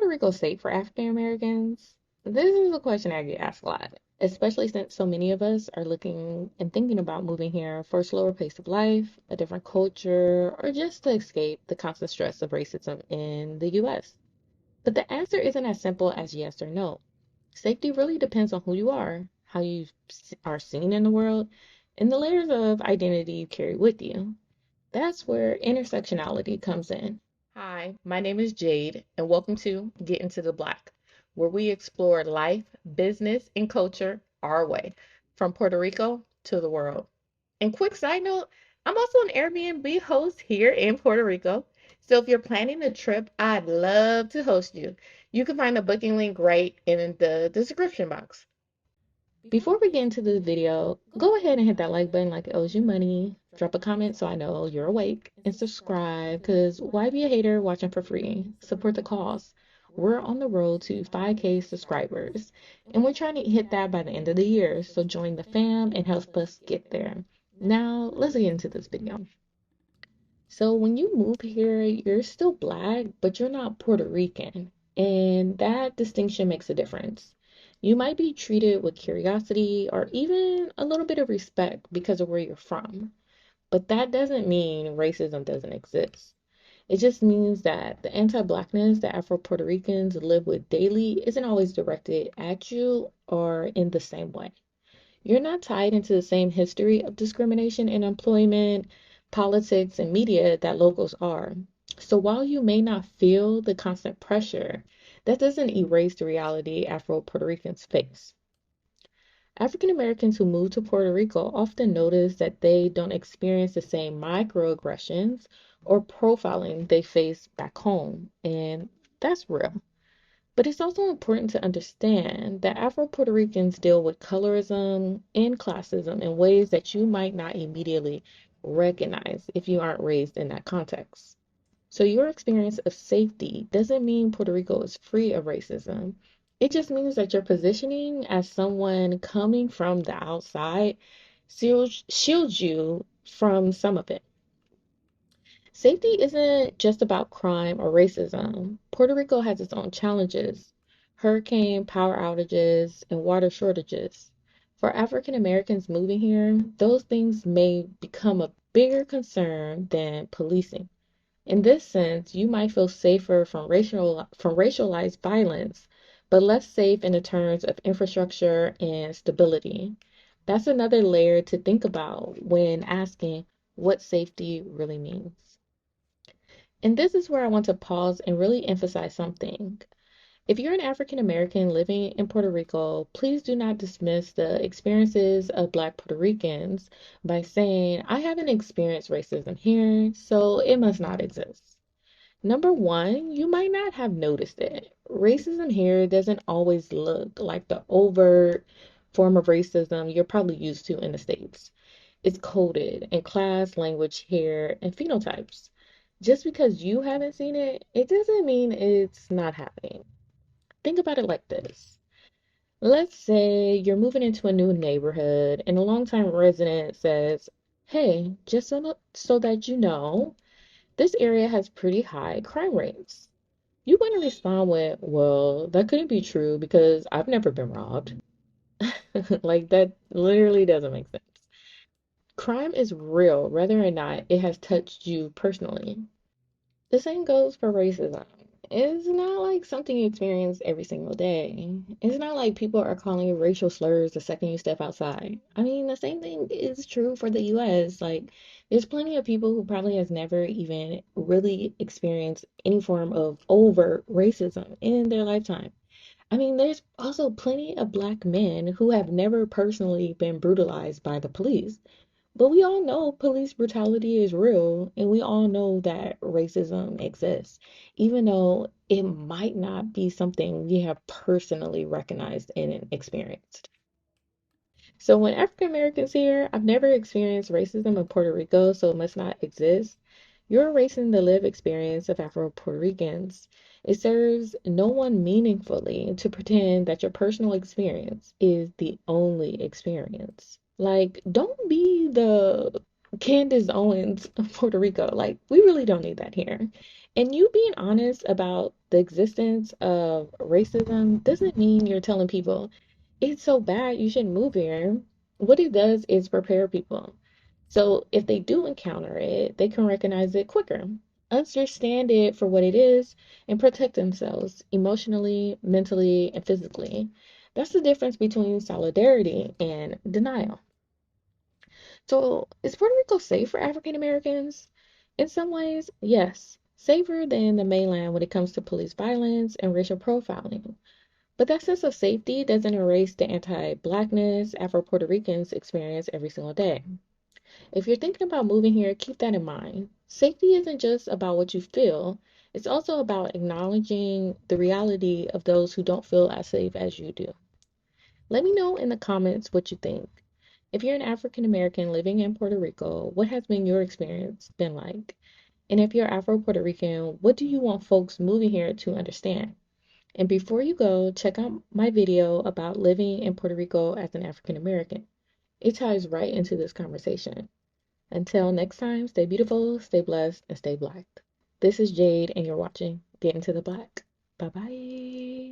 Puerto Rico safe for African Americans? This is a question I get asked a lot, especially since so many of us are looking and thinking about moving here for a slower pace of life, a different culture, or just to escape the constant stress of racism in the US. But the answer isn't as simple as yes or no. Safety really depends on who you are, how you are seen in the world, and the layers of identity you carry with you. That's where intersectionality comes in. Hi, my name is Jade, and welcome to Get Into the Black, where we explore life, business, and culture our way, from Puerto Rico to the world. And quick side note, I'm also an Airbnb host here in Puerto Rico. So if you're planning a trip, I'd love to host you. You can find the booking link right in the description box. Before we get into the video, go ahead and hit that like button like it owes you money. Drop a comment so I know you're awake. And subscribe, because why be a hater watching for free? Support the cause. We're on the road to 5K subscribers, and we're trying to hit that by the end of the year. So join the fam and help us get there. Now, let's get into this video. So when you move here, you're still black, but you're not Puerto Rican. And that distinction makes a difference. You might be treated with curiosity or even a little bit of respect because of where you're from. But that doesn't mean racism doesn't exist. It just means that the anti-blackness that Afro-Puerto Ricans live with daily isn't always directed at you or in the same way. You're not tied into the same history of discrimination in employment, politics, and media that locals are. So while you may not feel the constant pressure, that doesn't erase the reality Afro Puerto Ricans face. African Americans who move to Puerto Rico often notice that they don't experience the same microaggressions or profiling they face back home, and that's real. But it's also important to understand that Afro Puerto Ricans deal with colorism and classism in ways that you might not immediately recognize if you aren't raised in that context. So, your experience of safety doesn't mean Puerto Rico is free of racism. It just means that your positioning as someone coming from the outside shields you from some of it. Safety isn't just about crime or racism. Puerto Rico has its own challenges: hurricane, power outages, and water shortages. For African Americans moving here, those things may become a bigger concern than policing. In this sense, you might feel safer from racialized violence, but less safe in the terms of infrastructure and stability. That's another layer to think about when asking what safety really means. And this is where I want to pause and really emphasize something. If you're an African American living in Puerto Rico, please do not dismiss the experiences of Black Puerto Ricans by saying, I haven't experienced racism here, so it must not exist. Number one, you might not have noticed it. Racism here doesn't always look like the overt form of racism you're probably used to in the States. It's coded in class, language, hair, and phenotypes. Just because you haven't seen it, it doesn't mean it's not happening. Think about it like this. Let's say you're moving into a new neighborhood and a longtime resident says, Hey, just so that you know, this area has pretty high crime rates. You want to respond with, Well, that couldn't be true because I've never been robbed. Like, that literally doesn't make sense. Crime is real, whether or not it has touched you personally. The same goes for racism. It's not like something you experience every single day. It's not like people are calling you racial slurs the second you step outside. I mean, the same thing is true for the US. Like, there's plenty of people who probably has never even really experienced any form of overt racism in their lifetime. I mean, there's also plenty of black men who have never personally been brutalized by the police. But we all know police brutality is real, and we all know that racism exists, even though it might not be something we have personally recognized and experienced. So when African Americans here, I've never experienced racism in Puerto Rico, so it must not exist. You're erasing the lived experience of Afro Puerto Ricans. It serves no one meaningfully to pretend that your personal experience is the only experience. Like, don't be the Candace Owens of Puerto Rico. Like, we really don't need that here. And you being honest about the existence of racism doesn't mean you're telling people it's so bad you shouldn't move here. What it does is prepare people. So if they do encounter it, they can recognize it quicker, understand it for what it is, and protect themselves emotionally, mentally, and physically. That's the difference between solidarity and denial. So, is Puerto Rico safe for African Americans? In some ways, yes. Safer than the mainland when it comes to police violence and racial profiling. But that sense of safety doesn't erase the anti-Blackness Afro Puerto Ricans experience every single day. If you're thinking about moving here, keep that in mind. Safety isn't just about what you feel, it's also about acknowledging the reality of those who don't feel as safe as you do. Let me know in the comments what you think. If you're an African American living in Puerto Rico, what has been your experience been like? And if you're Afro Puerto Rican, what do you want folks moving here to understand? And before you go, check out my video about living in Puerto Rico as an African American. It ties right into this conversation. Until next time, stay beautiful, stay blessed, and stay black. This is Jade, and you're watching Get Into the Black. Bye bye.